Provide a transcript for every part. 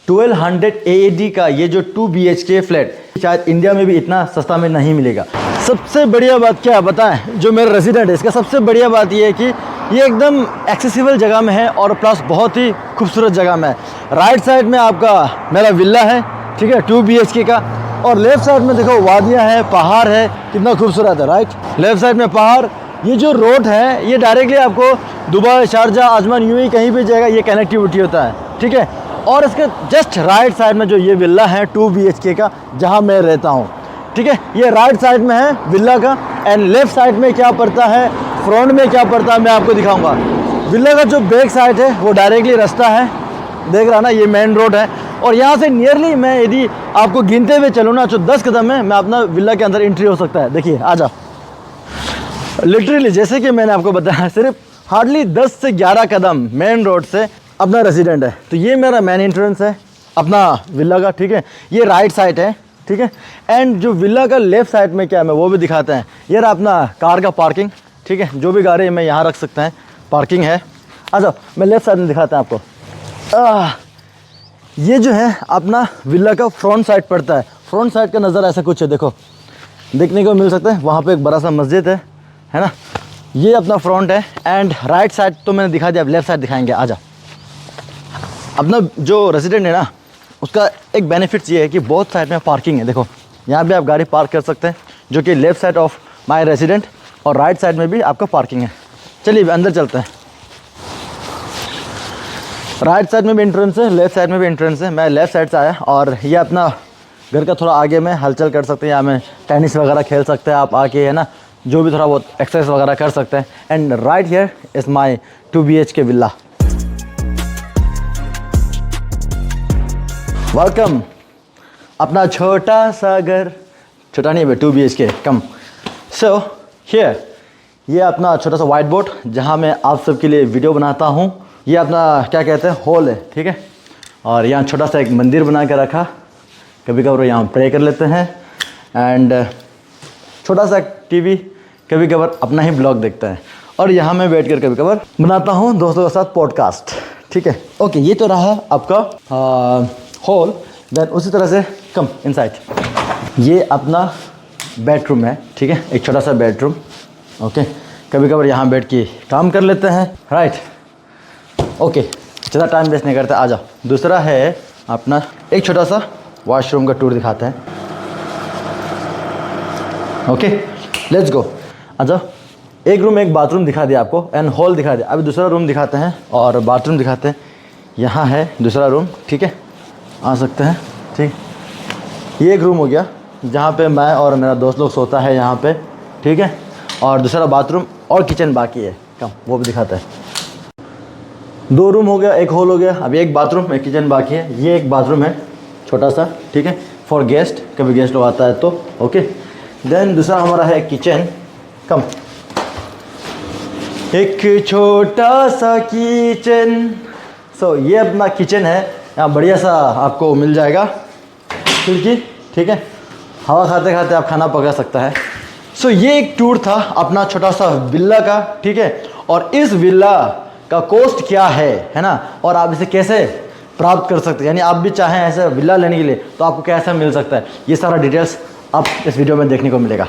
1200 AAD का ये जो 2 BHK फ्लैट शायद इंडिया में भी इतना सस्ता में नहीं मिलेगा। सबसे बढ़िया बात क्या है बताएं, जो मेरा रेजिडेंट है इसका सबसे बढ़िया बात ये है कि ये एकदम एक्सेसिबल जगह में है और प्लस बहुत ही खूबसूरत जगह में है। राइट साइड में आपका मेरा विला है, ठीक है, 2 BHK का, और लेफ्ट साइड में देखो वादियाँ हैं, पहाड़ है, कितना खूबसूरत है। राइट लेफ्ट साइड में पहाड़, ये जो रोड है ये डायरेक्टली आपको दुबई, शारजाह, अजमान, यूएई कहीं भी जाएगा, ये कनेक्टिविटी होता है, ठीक है। और इसके जस्ट राइट साइड में जो ये विला है 2 BHK का जहाँ मैं रहता हूँ, ठीक है, ये राइट साइड में है विला का। एंड लेफ्ट साइड में क्या पड़ता है, फ्रंट में क्या पड़ता है मैं आपको दिखाऊंगा। विला का जो बैक साइड है वो डायरेक्टली रास्ता है, देख रहा ना, ये मेन रोड है। और यहाँ से नियरली मैं यदि आपको गिनते हुए चलूँ ना तो 10 कदम में मैं अपना विला के अंदर एंट्री हो सकता है। देखिए आ जाओ, लिटरली जैसे कि मैंने आपको बताया सिर्फ हार्डली 10 से 11 कदम मेन रोड से अपना रेजिडेंट है। तो ये मेरा मेन एंट्रेंस है अपना विला का, ठीक है, ये राइट साइड है, ठीक है। एंड जो विला का लेफ्ट साइड में क्या है मैं वो भी दिखाते हैं। ये रहा अपना कार का पार्किंग, ठीक है, जो भी गाड़ी मैं यहाँ रख सकते हैं, पार्किंग है। आ जाओ मैं लेफ्ट साइड में दिखाता हूँ आपको। ये जो है अपना विला का फ्रंट साइड पड़ता है। फ्रंट साइड का नज़र ऐसा कुछ है, देखो देखने को मिल सकता है। वहाँ पे एक बड़ा सा मस्जिद है ना, ये अपना फ्रंट है। एंड राइट साइड तो मैंने दिखा दिया, अब लेफ्ट साइड दिखाएंगे। आ जाओ, अपना जो रेजिडेंट है ना उसका एक बेनिफिट्स ये है कि बहुत साइड में पार्किंग है। देखो यहाँ भी आप गाड़ी पार्क कर सकते हैं, जो कि left side of my resident, और राइट साइड में भी आपका पार्किंग है। चलिए अंदर चलते हैं। राइट साइड में भी एंट्रेंस है, लेफ़्ट साइड में भी एंट्रेंस है। मैं लेफ़्ट साइड से आया और ये अपना घर का थोड़ा आगे में हलचल कर सकते हैं, यहाँ में टेनिस वगैरह खेल सकते हैं आप आके, है ना, जो भी थोड़ा बहुत एक्सरसाइज वगैरह कर सकते हैं। And right here is my 2 BHK villa. Welcome, अपना छोटा सा घर, छोटा नहीं है 2 BHK, कम। सो हियर ये अपना छोटा सा वाइट बोर्ड जहाँ मैं आप सबके लिए वीडियो बनाता हूँ। ये अपना क्या कहते हैं, हॉल है, ठीक है। और यहाँ छोटा सा एक मंदिर बना के रखा, कभी कभार यहाँ प्रे कर लेते हैं। एंड छोटा सा टीवी, कभी कभार अपना ही ब्लॉग देखता है। और यहाँ मैं बैठ कर कभी कभार बनाता हूँ दोस्तों के साथ पॉडकास्ट, ठीक है। ओके, ये तो रहा आपका हॉल। देन उसी तरह से कम इनसाइड, ये अपना बेडरूम है, ठीक है, एक छोटा सा बेडरूम। ओके, कभी कभार यहाँ बैठ के काम कर लेते हैं। राइट, ओके, ज़्यादा टाइम वेस्ट नहीं करते, आ जाओ। दूसरा है अपना एक छोटा सा वॉशरूम का टूर दिखाते हैं। ओके, लेट्स गो, आ जाओ। एक रूम एक बाथरूम दिखा दिया आपको एंड हॉल दिखा दिया। अभी दूसरा रूम दिखाते हैं और बाथरूम दिखाते हैं। यहाँ है दूसरा रूम, ठीक है, आ सकते हैं, ठीक। ये एक रूम हो गया जहाँ पे मैं और मेरा दोस्त लोग सोता है यहाँ पे, ठीक है। और दूसरा बाथरूम और किचन बाकी है, कम वो भी दिखाते हैं। 2 रूम हो गया, एक हॉल हो गया, अभी एक बाथरूम एक किचन बाकी है। ये एक बाथरूम है छोटा सा, ठीक है, फॉर गेस्ट, कभी गेस्ट लोग आता है तो। ओके, देन दूसरा हमारा है किचन, कम, एक छोटा सा किचन। सो ये अपना किचन है, यहाँ बढ़िया सा आपको मिल जाएगा खिड़की, ठीक है, हवा खाते खाते आप खाना पका सकता है। सो ये एक टूर था अपना छोटा सा विला का, ठीक है। और इस विला का कॉस्ट क्या है ना, और आप इसे कैसे प्राप्त कर सकते हैं, यानी आप भी चाहें ऐसा विला लेने के लिए तो आपको कैसा मिल सकता है, ये सारा डिटेल्स आप इस वीडियो में देखने को मिलेगा।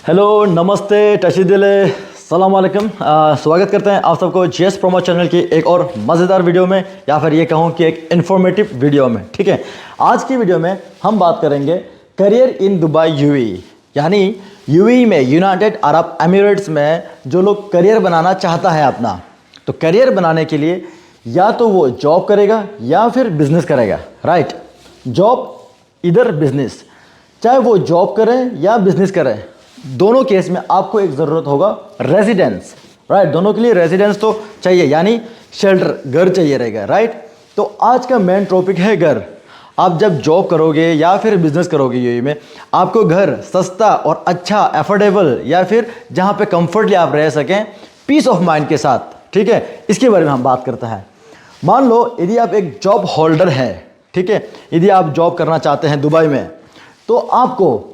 हेलो, नमस्ते, टशीदिले, सलाम वालेकुम। स्वागत करते हैं आप सबको जीएस प्रोमो चैनल की एक और मज़ेदार वीडियो में, या फिर ये कहूँ कि एक इन्फॉर्मेटिव वीडियो में, ठीक है। आज की वीडियो में हम बात करेंगे करियर इन दुबई यूएई, यानी यूएई में, यूनाइटेड अरब एमिरेट्स में जो लोग करियर बनाना चाहता है अपना, तो करियर बनाने के लिए या तो वो जॉब करेगा या फिर बिजनेस करेगा। राइट, जॉब इधर बिजनेस, चाहे वो जॉब करें या बिजनेस करें, दोनों केस में आपको एक ज़रूरत होगा रेजिडेंस। राइट, दोनों के लिए रेजिडेंस तो चाहिए, यानी शेल्टर, घर चाहिए रहेगा। राइट, तो आज का मेन टॉपिक है घर। आप जब जॉब करोगे या फिर बिजनेस करोगे यूएई में, आपको घर सस्ता और अच्छा, अफोर्डेबल, या फिर जहाँ पे कंफर्टली आप रह सकें पीस ऑफ माइंड के साथ, ठीक है, इसके बारे में हम बात करते हैं। मान लो यदि आप एक जॉब होल्डर हैं, ठीक है, यदि आप जॉब करना चाहते हैं दुबई में, तो आपको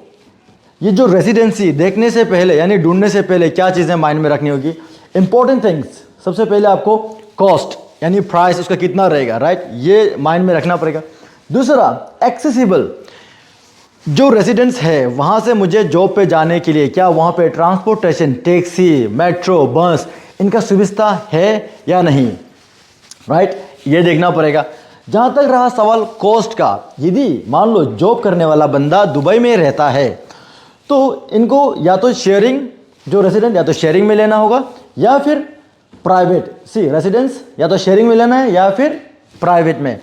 ये जो रेजिडेंसी देखने से पहले, यानी ढूंढने से पहले क्या चीज़ें माइंड में रखनी होगी, इंपॉर्टेंट थिंग्स। सबसे पहले आपको कॉस्ट, यानी प्राइस उसका कितना रहेगा, राइट, ये माइंड में रखना पड़ेगा। दूसरा, एक्सेसिबल, जो रेजिडेंट्स है वहाँ से मुझे जॉब पे जाने के लिए क्या वहाँ पे ट्रांसपोर्टेशन, टैक्सी, मेट्रो, बस, इनका सुविधा है या नहीं, राइट, ये देखना पड़ेगा। जहाँ तक रहा सवाल कॉस्ट का, यदि मान लो जॉब करने वाला बंदा दुबई में रहता है तो इनको या तो शेयरिंग, जो रेजिडेंट या तो शेयरिंग में लेना होगा या फिर प्राइवेट, सी रेजिडेंस या तो शेयरिंग में लेना है या फिर प्राइवेट में।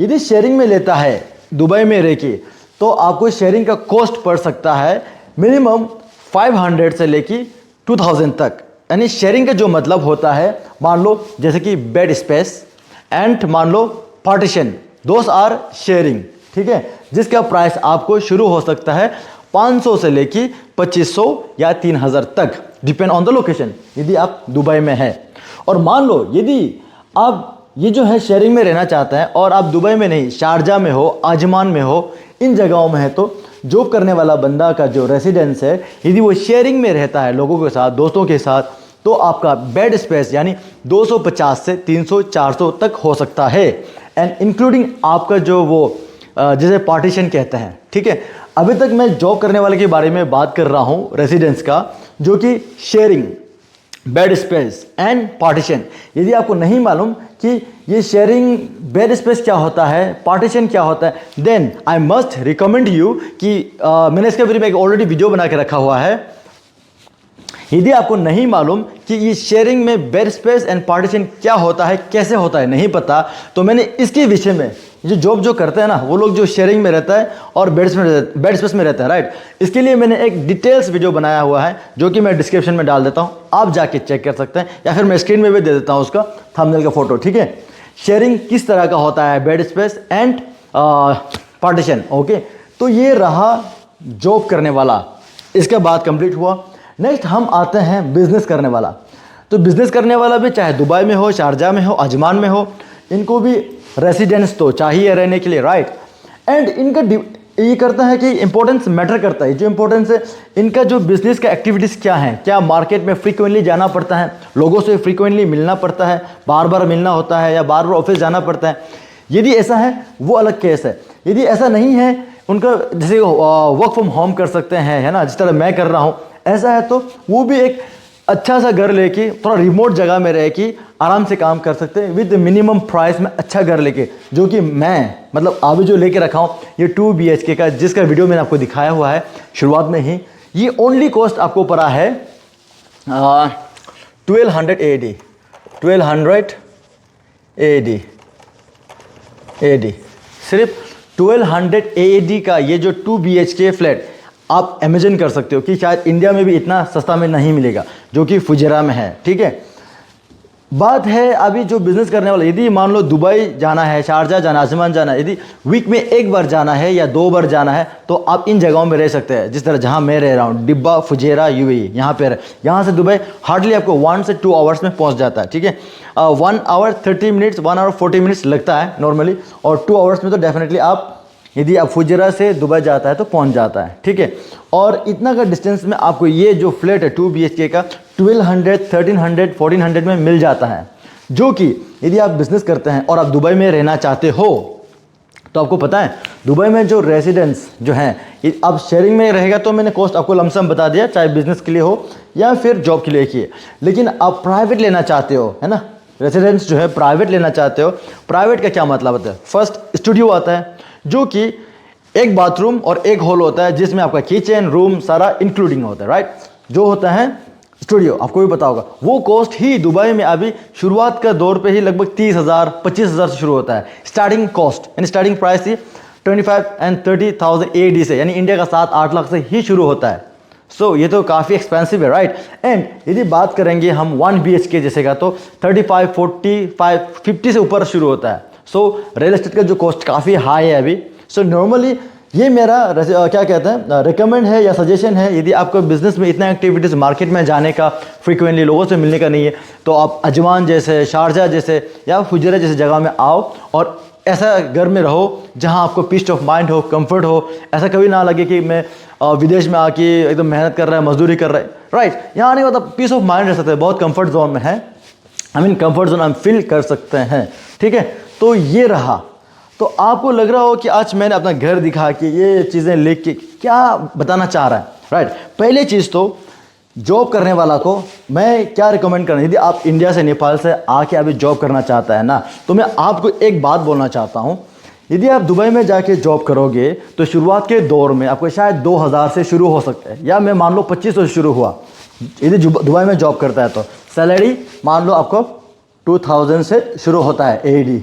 यदि शेयरिंग में लेता है दुबई में रह के तो आपको शेयरिंग का कॉस्ट पड़ सकता है मिनिमम 500 से लेके 2000 तक। यानी शेयरिंग का जो मतलब होता है, मान लो जैसे कि बेड स्पेस एंड मान लो पार्टीशन, दोस आर शेयरिंग, ठीक है, जिसका प्राइस आपको शुरू हो सकता है 500 से लेके 2500 या 3000 तक, डिपेंड ऑन द लोकेशन, यदि आप दुबई में है। और मान लो यदि आप ये जो है शेयरिंग में रहना चाहते हैं और आप दुबई में नहीं, शारजा में हो, आजमान में हो, इन जगहों में है, तो जॉब करने वाला बंदा का जो रेसिडेंस है यदि वो शेयरिंग में रहता है लोगों के साथ, दोस्तों के साथ, तो आपका बेड स्पेस यानी 250 से 300 400 तक हो सकता है, एंड इंक्लूडिंग आपका जो वो जिसे पार्टीशन कहते हैं, ठीक है। अभी तक मैं जॉब करने वाले के बारे में बात कर रहा हूँ रेसिडेंस का, जो कि sharing, bed space and partition. यदि आपको नहीं मालूम कि ये शेयरिंग बेड स्पेस क्या होता है, पार्टीशन क्या होता है, then I must recommend you कि मैंने इसके बारे में एक ऑलरेडी वीडियो बना के रखा हुआ है। यदि आपको नहीं मालूम कि ये शेयरिंग में बेड स्पेस एंड पार्टीशन क्या होता है, कैसे होता है, नहीं पता, तो मैंने इसके विषय में जो जॉब जो करते हैं ना वो लोग जो शेयरिंग में रहता है और बेड स्पेस में रहता है, राइट, इसके लिए मैंने एक डिटेल्स वीडियो बनाया हुआ है जो कि मैं डिस्क्रिप्शन में डाल देता हूँ, आप जाके चेक कर सकते हैं, या फिर मैं स्क्रीन में भी दे देता हूँ उसका थंबनेल का फोटो, ठीक है। शेयरिंग किस तरह का होता है, bed space and partition, okay. तो ये रहा जॉब करने वाला, इसका बात कंप्लीट हुआ। नेक्स्ट हम आते हैं बिजनेस करने वाला। तो बिजनेस करने वाला भी चाहे दुबई में हो, शारजा में हो, अजमान में हो, इनको भी रेसिडेंस तो चाहिए रहने के लिए, राइट। एंड इनका ये करता है कि इंपॉर्टेंस मैटर करता है, जो इंपॉर्टेंस है इनका जो बिजनेस का एक्टिविटीज़ क्या है, क्या मार्केट में फ्रीक्वेंटली जाना पड़ता है, लोगों से फ्रीक्वेंटली मिलना पड़ता है, बार बार मिलना होता है या बार बार ऑफिस जाना पड़ता है। यदि ऐसा है वो अलग केस है। यदि ऐसा नहीं है, उनका जैसे वर्क फ्रॉम होम कर सकते हैं, है ना, जिस तरह मैं कर रहा हूँ, ऐसा है तो वो भी एक अच्छा सा घर लेके थोड़ा रिमोट जगह में रह के आराम से काम कर सकते हैं विद मिनिमम प्राइस में, अच्छा घर लेके, जो कि मैं मतलब अभी जो लेके रखा हूँ ये 2 BHK का, जिसका वीडियो मैंने आपको दिखाया हुआ है शुरुआत में ही। ये ओनली कॉस्ट आपको पड़ा है 1200 AD, 1200 AD, सिर्फ 1200 AD का ये जो 2 BHK फ्लैट आप इमेजिन कर सकते हो कि शायद इंडिया में भी इतना सस्ता में नहीं मिलेगा, जो कि फुजेरा में है, ठीक है। बात है अभी जो बिजनेस करने वाला, यदि मान लो दुबई जाना है, शारजा जाना, आजमान जाना है, यदि वीक में 1 बार जाना है या 2 बार जाना है, तो आप इन जगहों में रह सकते हैं, जिस तरह जहां मैं रह रहा हूं, डिब्बा, फुजेरा, UAE, यहाँ से दुबई हार्डली आपको 1 से 2 आवर्स में पहुंच जाता है, ठीक है। 1 आवर 30 मिनट्स, 1 आवर 40 मिनट्स लगता है नॉर्मली, और 2 आवर्स में तो डेफिनेटली आप, यदि आप फुजेरा से दुबई जाता है तो पहुंच जाता है, ठीक है। और इतना का डिस्टेंस में आपको ये जो फ्लैट है 2 BHK का 1200, 1300, 1400 में मिल जाता है, जो कि यदि आप बिजनेस करते हैं और आप दुबई में रहना चाहते हो तो आपको पता है दुबई में जो रेसिडेंस जो हैं, अब शेयरिंग में रहेगा तो मैंने कॉस्ट आपको लमसम बता दिया, चाहे बिजनेस के लिए हो या फिर जॉब के लिए किए। लेकिन आप प्राइवेट लेना चाहते हो, है ना, रेसिडेंस जो है प्राइवेट लेना चाहते हो, प्राइवेट का क्या मतलब होता है? फर्स्ट स्टूडियो आता है, जो कि एक बाथरूम और एक हॉल होता है, जिसमें आपका किचन, रूम सारा इंक्लूडिंग होता है, राइट, जो होता है स्टूडियो, आपको भी पता होगा। वो कॉस्ट ही दुबई में अभी शुरुआत का दौर पे ही लगभग 30,000 25,000 से शुरू होता है स्टार्टिंग कॉस्ट, यानी starting price he 25 and 30,000 AD से, यानी इंडिया का 7-8 लाख से ही शुरू होता है। सो ये तो काफ़ी एक्सपेंसिव है, राइट। एंड यदि बात करेंगे हम 1 BHK जैसे का, तो 35, 45, 50 से ऊपर शुरू होता है। सो रियल एस्टेट का जो कॉस्ट काफ़ी हाई है अभी। सो नॉर्मली ये मेरा क्या कहते हैं रिकमेंड है या सजेशन है, यदि आपको बिजनेस में इतना एक्टिविटीज़, मार्केट में जाने का, फ्रीक्वेंटली लोगों से मिलने का नहीं है, तो आप अजमान जैसे, शारजा जैसे या फुजेरा जैसे जगह में आओ और ऐसा घर में रहो जहां आपको पीस ऑफ माइंड हो, कंफर्ट हो। ऐसा कभी ना लगे कि मैं विदेश में आके एकदम मेहनत कर रहा है, मजदूरी कर रहा है, राइट। यहाँ आने के बाद आप पीस ऑफ माइंड रह सकते हैं, बहुत कंफर्ट जोन में है। कंफर्ट जोन हम फील कर सकते हैं, ठीक है। तो ये रहा। तो आपको लग रहा हो कि आज मैंने अपना घर दिखा के ये चीज़ें लिख के क्या बताना चाह रहा है, राइट। पहले चीज़ तो जॉब करने वाला को मैं क्या रिकमेंड करना, यदि आप इंडिया से नेपाल से आके अभी जॉब करना चाहता है ना, तो मैं आपको एक बात बोलना चाहता हूँ। यदि आप दुबई में जाके जॉब करोगे तो शुरुआत के दौर में आपको शायद 2000 से शुरू हो सकता है, या मैं मान लो 2500 से शुरू हुआ। यदि दुबई में जॉब करता है तो सैलरी मान लो आपको 2000 से शुरू होता है AED,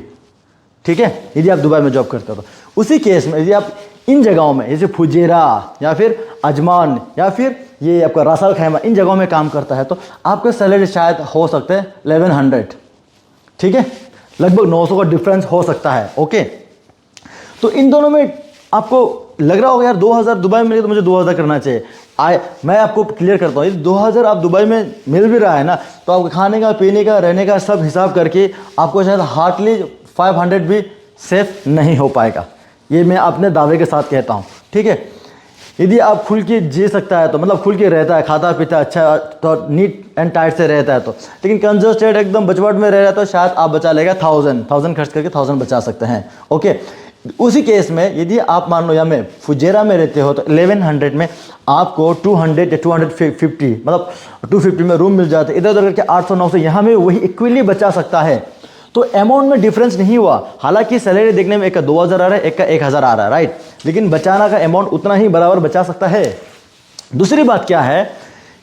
ठीक है, यदि आप दुबई में जॉब करते हो तो। उसी केस में यदि आप इन जगहों में जैसे फुजेरा या फिर अजमान या फिर ये आपका रासल खैमा, इन जगहों में काम करता है तो आपका सैलरी शायद हो सकता है 1100, ठीक है, लगभग 900 का डिफरेंस हो सकता है, ओके। तो इन दोनों में आपको लग रहा होगा यार 2000 दुबई में मिले तो मुझे 2000 करना चाहिए। मैं आपको क्लियर करता हूँ, यदि 2000 आप दुबई में मिल भी रहा है ना, तो आपको खाने का, पीने का, रहने का सब हिसाब करके आपको शायद हार्डली 500 भी सेफ नहीं हो पाएगा। ये मैं अपने दावे के साथ कहता हूँ, ठीक है। यदि आप खुल के जी सकता है तो मतलब खुल के रहता है, खाता पीता अच्छा, तो नीट एंड टाइट से रहता है तो, लेकिन कंजस्टेड एकदम बचपट में रह रहा है तो शायद आप बचा लेगा 1000 खर्च करके 1000 बचा सकते हैं, ओके। उसी केस में यदि आप मान लो या मैं फुजेरा में रहते हो तो 1100 में आपको 200 या 250 मतलब 250 में रूम मिल जाते, इधर उधर करके 800-900 यहाँ में वही इक्वली बचा सकता है। तो अमाउंट में डिफरेंस नहीं हुआ, हालांकि सैलरी देखने में एक का 2000 आ रहा है, एक का 1000 आ रहा है, राइट, लेकिन बचाना का अमाउंट उतना ही बराबर बचा सकता है। दूसरी बात क्या है,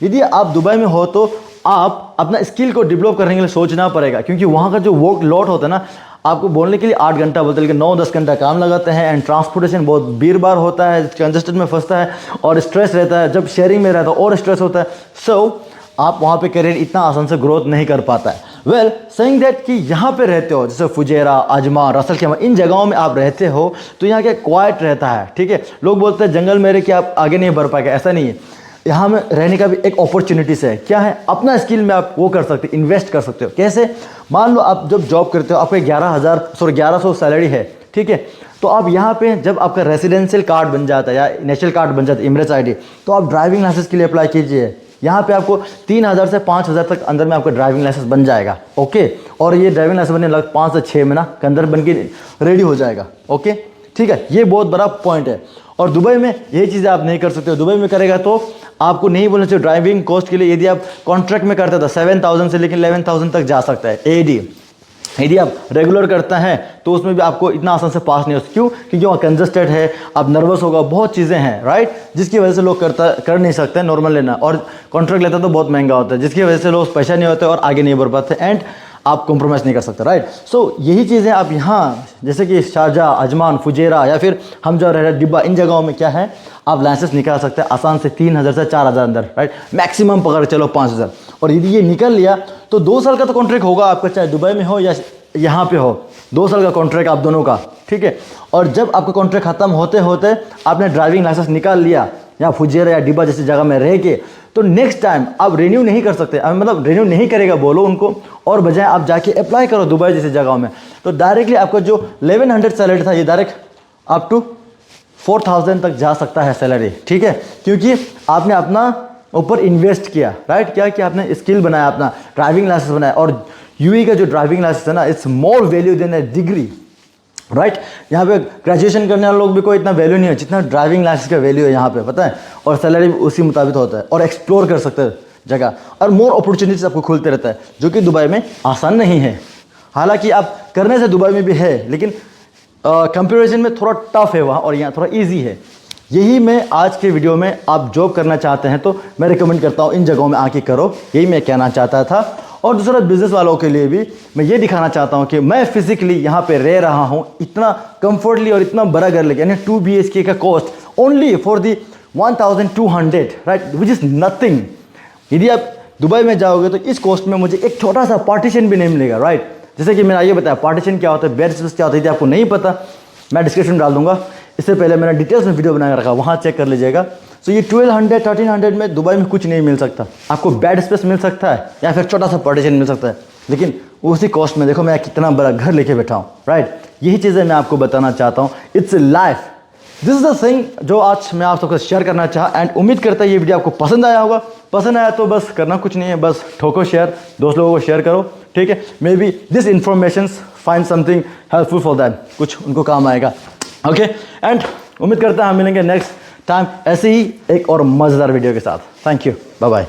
यदि आप दुबई में हो तो आप अपना स्किल को डेवलप करने के लिए सोचना पड़ेगा, क्योंकि वहाँ का जो वर्क लोड होता है ना, आपको बोलने के लिए 8 घंटा बोलते हैं लेकिन 9-10 घंटा काम लगाते हैं, एंड ट्रांसपोर्टेशन बहुत भीड़ भाड़ होता है, कंजस्टेड में फंसता है और स्ट्रेस रहता है, जब शेयरिंग में रहता है और स्ट्रेस होता है। सो आप वहाँ पे करियर इतना आसान से ग्रोथ नहीं कर पाता है। वेल सेइंग दैट कि यहाँ पे रहते हो जैसे फुजेरा, अजमान, रसल खैमा, इन जगहों में आप रहते हो तो यहाँ क्या क्वाइट रहता है, ठीक है। लोग बोलते हैं जंगल में रह के आप आगे नहीं बढ़ पाएगा, ऐसा नहीं है। यहाँ में रहने का भी एक अपॉर्चुनिटीज़ है, क्या है, अपना स्किल में आप वो कर सकते हो, इन्वेस्ट कर सकते हो। कैसे, मान लो आप जब जॉब करते हो आपको 1100 सैलरी है, ठीक है, तो आप यहाँ पे जब आपका रेसिडेंशियल कार्ड बन जाता है या नेशनल कार्ड बन जाता है, इमरेट्स ID, तो आप ड्राइविंग लाइसेंस के लिए अप्लाई कीजिए। यहाँ पे आपको 3000 से 5000 तक अंदर में आपका ड्राइविंग लाइसेंस बन जाएगा, ओके। और ये ड्राइविंग लाइसेंस बनने लगभग 5 से 6 महीना के अंदर बन के रेडी हो जाएगा, ओके, ठीक है। ये बहुत बड़ा पॉइंट है। और दुबई में यही चीज़ें आप नहीं कर सकते हो। दुबई में करेगा तो आपको नहीं बोलना चाहिए ड्राइविंग कोस्ट के लिए, यदि आप कॉन्ट्रैक्ट में करते तो 7000 से लेकर 11000 तक जा सकता है AED। यदि आप रेगुलर करते हैं तो उसमें भी आपको इतना आसान से पास नहीं हो, क्यों, क्योंकि वहाँ कंजस्टेड है, आप नर्वस होगा, बहुत चीज़ें हैं, राइट, जिसकी वजह से लोग कर नहीं सकते नॉर्मल लेना, और कॉन्ट्रैक्ट लेता तो बहुत महंगा होता है, जिसकी वजह से लोग पैसा नहीं होते और आगे नहीं बढ़ पाते, एंड आप कॉम्प्रोमाइज़ नहीं कर सकते, राइट। सो यही चीज़ें आप यहाँ जैसे कि शारजाह, अजमान, फुजेरा या फिर हम जो रह रहे डिब्बा, इन जगहों में क्या है, आप लाइसेंस निकाल सकते हैं आसान से 3000 से 4000 अंदर, राइट, मैक्सिमम पकड़ चलो 5000। और यदि ये निकल लिया तो 2 साल का तो कॉन्ट्रैक्ट होगा आपका, चाहे दुबई में हो या यहाँ पे हो, 2 साल का कॉन्ट्रैक्ट आप दोनों का, ठीक है। और जब आपका कॉन्ट्रैक्ट खत्म होते होते आपने ड्राइविंग लाइसेंस निकाल लिया या फुजेरा या डिब्बा जैसी जगह में रह के, तो नेक्स्ट टाइम आप रिन्यू नहीं कर सकते, मतलब रिन्यू नहीं करेगा बोलो उनको, और बजाय आप जाके अप्लाई करो दुबई जैसी जगहों में, तो डायरेक्टली आपका जो 1100 सैलरी था ये डायरेक्ट अप टू 4000 तक जा सकता है सैलरी, ठीक है, क्योंकि आपने अपना ऊपर इन्वेस्ट किया, राइट, क्या कि आपने स्किल बनाया, अपना ड्राइविंग लाइसेंस बनाया। और UAE का जो ड्राइविंग लाइसेंस है ना, it's more value than a degree, right. यहाँ पे ग्रेजुएशन करने वाले लोग भी कोई इतना वैल्यू नहीं है जितना ड्राइविंग लाइसेंस का वैल्यू है यहाँ पे, पता है। और सैलरी भी उसी मुताबिक होता है, और एक्सप्लोर कर सकते हैं जगह, और मोर अपॉर्चुनिटीज आपको खुलते रहता है, जो कि दुबई में आसान नहीं है। हालांकि आप करने से दुबई में भी है, लेकिन कंपेरिजन में थोड़ा टफ है वहाँ, और यहाँ थोड़ा ईजी है। यही मैं आज के वीडियो में, आप जॉब करना चाहते हैं तो मैं रिकमेंड करता हूँ इन जगहों में आके करो, यही मैं कहना चाहता था। और दूसरा बिजनेस वालों के लिए भी मैं ये दिखाना चाहता हूँ कि मैं फिजिकली यहाँ पे रह रहा हूँ इतना कंफर्टली, और इतना बड़ा घर लेके, यानी 2 BHK का cost only for the 1200, right, which is nothing. यदि आप दुबई में जाओगे तो इस कॉस्ट में मुझे एक छोटा सा पार्टीशन भी नहीं मिलेगा, राइट। जैसे कि मैंने ये बताया पार्टीशन क्या होता है, बेड स्पेस क्या होता है, यदि आपको नहीं पता मैं डिस्क्रिप्शन में डाल दूंगा, इससे पहले मैंने डिटेल्स में वीडियो बना के रखा, वहाँ चेक कर लीजिएगा। सो ये 1200-1300 में दुबई में कुछ नहीं मिल सकता, आपको बेड स्पेस मिल सकता है या फिर छोटा सा पार्टीशन मिल सकता है, लेकिन उसी कॉस्ट में देखो मैं कितना बड़ा घर लेके बैठा हूँ, राइट। यही चीज़ें मैं आपको बताना चाहता हूँ, it's life, this is the thing जो आज मैं आप सबके शेयर करना चाहा। एंड उम्मीद करता है ये वीडियो आपको पसंद आया होगा। पसंद आया तो बस करना कुछ नहीं है, बस ठोको शेयर, दोस्त लोगों को शेयर करो, ठीक है। May be this information find something helpful for them, कुछ उनको काम आएगा, ओके। एंड उम्मीद करता है हम मिलेंगे नेक्स्ट टाइम ऐसे ही एक और मज़ेदार वीडियो के साथ। Thank you, bye bye.